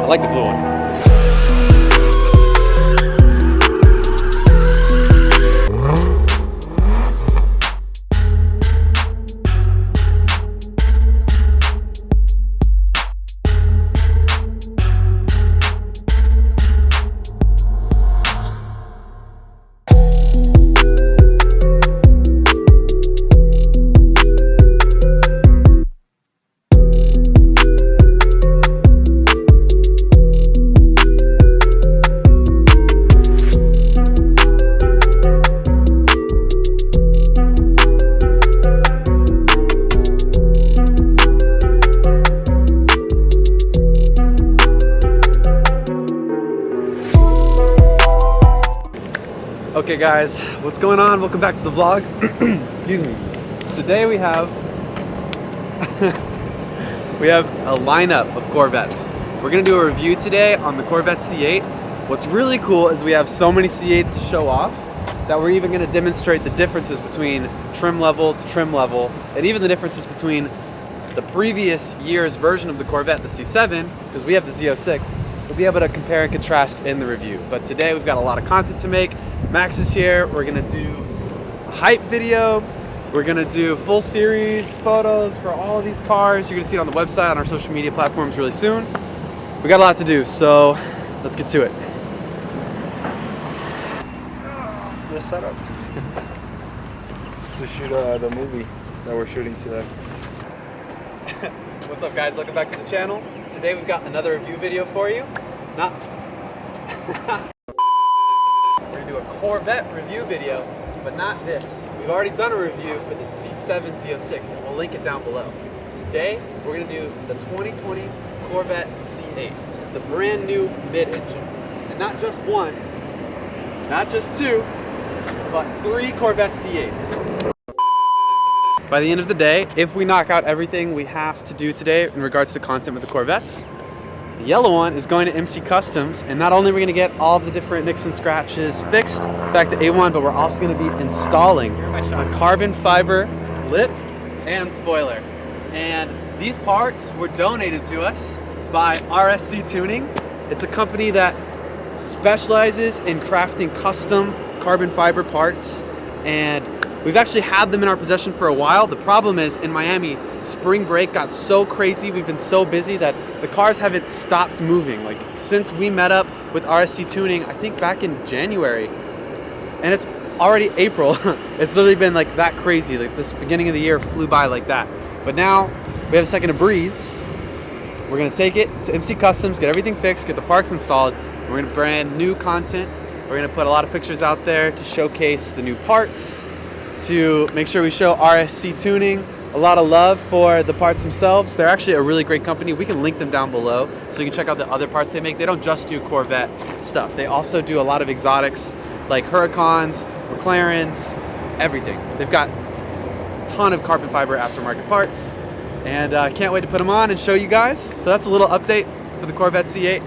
I like the blue one. Okay guys, what's going on? Welcome back to the vlog. Excuse me. Today we have a lineup of Corvettes. We're gonna do a review today on the Corvette C8. What's really cool is we have so many C8s to show off that we're even gonna demonstrate the differences between trim level to trim level, and even the differences between the previous year's version of the Corvette, the C7, because we have the Z06. We'll be able to compare and contrast in the review. But today we've got a lot of content to make. Max is here. We're gonna do a hype video. We're gonna do full series photos for all of these cars. You're gonna see it on the website, on our social media platforms really soon. We got a lot to do, so let's get to it. The setup to shoot the movie that we're shooting today. What's up guys, welcome back to the channel. Today we've got another review video for you. We're gonna do a Corvette review video, but not this. We've already done a review for the C7 Z06 and we'll link it down below. Today we're gonna do the 2020 Corvette C8, the brand new mid-engine. And not just one, not just two, but 3 Corvette C8s. By the end of the day, if we knock out everything we have to do today in regards to content with the Corvettes, the yellow one is going to MC Customs, and not only are we going to get all of the different nicks and scratches fixed back to A1, but we're also going to be installing a carbon fiber lip and spoiler. And these parts were donated to us by RSC Tuning. It's a company that specializes in crafting custom carbon fiber parts, and we've actually had them in our possession for a while. The problem is, in Miami, spring break got so crazy, we've been so busy that the cars haven't stopped moving. Like, since we met up with RSC Tuning, I think back in January, and it's already April. It's literally been like that crazy. Like, this beginning of the year flew by like that. But now, we have a second to breathe. We're gonna take it to MC Customs, get everything fixed, get the parts installed. We're gonna brand new content. We're gonna put a lot of pictures out there to showcase the new parts, to make sure we show RSC Tuning a lot of love for the parts themselves. They're actually a really great company. We can link them down below so you can check out the other parts they make. They don't just do Corvette stuff. They also do a lot of exotics like Huracans, McLarens, everything. They've got a ton of carbon fiber aftermarket parts, and I can't wait to put them on and show you guys. So that's a little update for the Corvette C8.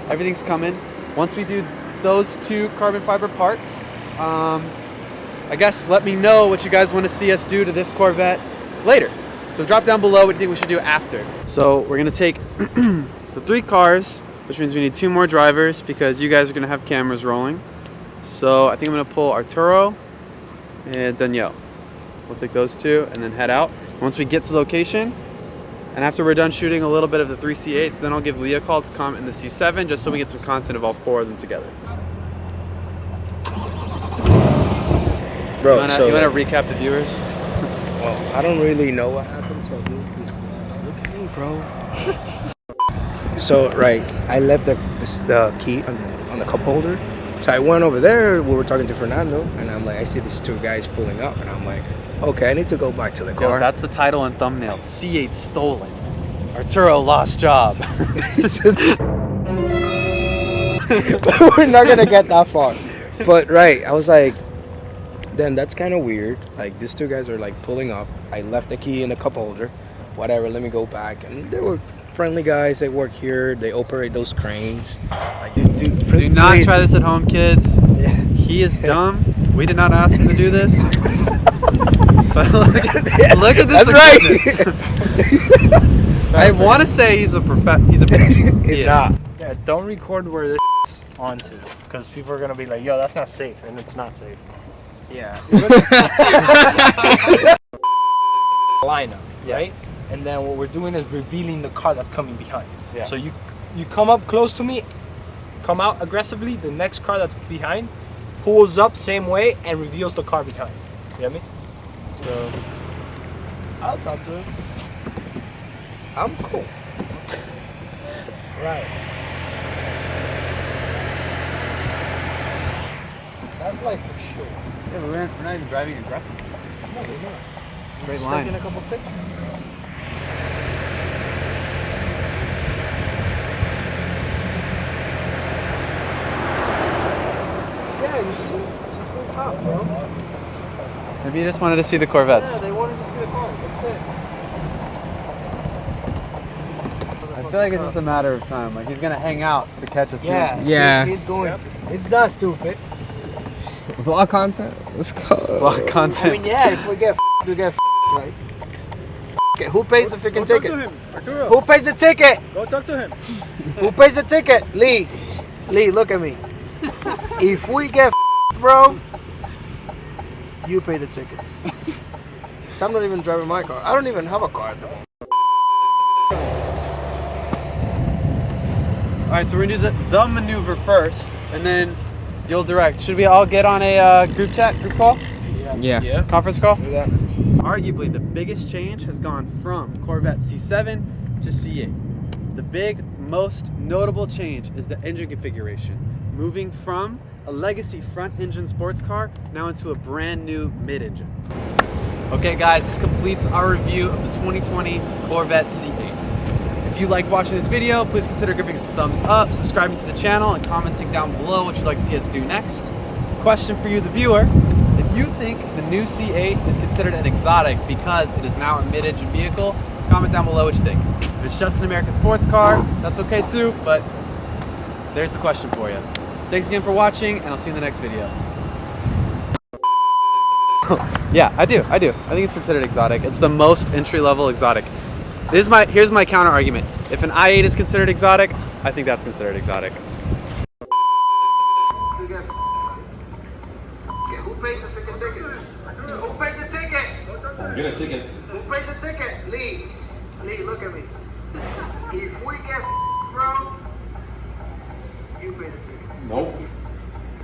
Everything's coming. Once we do those 2 carbon fiber parts, I guess let me know what you guys want to see us do to this Corvette later. So drop down below what you think we should do after. So we're gonna take the 3 cars, which means we need 2 more drivers because you guys are gonna have cameras rolling. So I think I'm gonna pull Arturo and Danielle. We'll take those 2 and then head out. Once we get to location, and after we're done shooting a little bit of the 3 C8s, then I'll give Leah a call to come in the C7 just so we get some content of all 4 of them together. Bro, you wanna recap the viewers? Well, I don't really know what happened, so this look at me, bro. So, right, I left the key on the cup holder. So I went over there, we were talking to Fernando, and I'm like, I see these 2 guys pulling up, and I'm like, okay, I need to go back to the car. Yo, that's the title and thumbnail. C8 stolen. Arturo lost job. We're not gonna get that far. But right, I was like, then that's kind of weird. Like, these 2 guys are like pulling up. I left the key in the cup holder. Whatever, let me go back. And they were friendly guys. They work here. They operate those cranes. Like, do not try this at home, kids. Yeah. He is dumb. We did not ask him to do this. But look at this. That's right. I want to say he's a professional. He's not. Yeah, don't record where this onto, because people are gonna be like, "Yo, that's not safe," and it's not safe. Yeah. Lineup, Yeah. right? And then what we're doing is revealing the car that's coming behind. Yeah. So you come up close to me, come out aggressively. The next car that's behind pulls up same way and reveals the car behind. You get me? So I'll talk to him. I'm cool. right. That's like for sure. Yeah, but we're not even driving aggressive. No, there's not. Straight Just line. taking a couple pictures. Yeah, you see? It's a cool cop, bro. Maybe you just wanted to see the Corvettes. Yeah, they wanted to see the car. That's it. I feel like it's just a matter of time. Like he's gonna hang out to catch us. Yeah. doing Yeah. He's going to. It's not stupid. Vlog content? Let's go. vlog content. I mean, yeah, if we get we get right? Okay, who pays the freaking ticket? Arturo. Who pays the ticket? Go talk to him. Who pays the ticket? Lee. Lee, look at me. If we get bro, you pay the tickets. So I'm not even driving my car. I don't even have a car at the moment. All right, so we're gonna do the maneuver first, and then you'll direct. Should we all get on a group call, Yeah. conference call? Do that. Arguably, the biggest change has gone from Corvette C7 to C8. The big, most notable change is the engine configuration, moving from a legacy front-engine sports car now into a brand new mid-engine. Okay, guys, this completes our review of the 2020 Corvette C8. If you liked watching this video, please consider giving us a thumbs up, subscribing to the channel, and commenting down below what you'd like to see us do next. Question for you, the viewer. If you think the new C8 is considered an exotic because it is now a mid-engine vehicle, comment down below what you think. If it's just an American sports car, that's okay too, but there's the question for you. Thanks again for watching, and I'll see you in the next video. Yeah, I do. I think it's considered exotic. It's the most entry-level exotic. Here's my counter argument. If an i8 is considered exotic, I think that's considered exotic. Okay, who pays the freaking ticket? Who pays the ticket? Get a ticket. Who pays the ticket? Lee. Lee, look at me. If we get bro, you pay the ticket. Nope.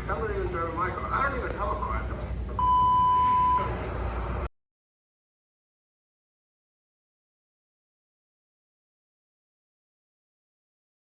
I'm not even driving my car. I don't even have a car at the moment.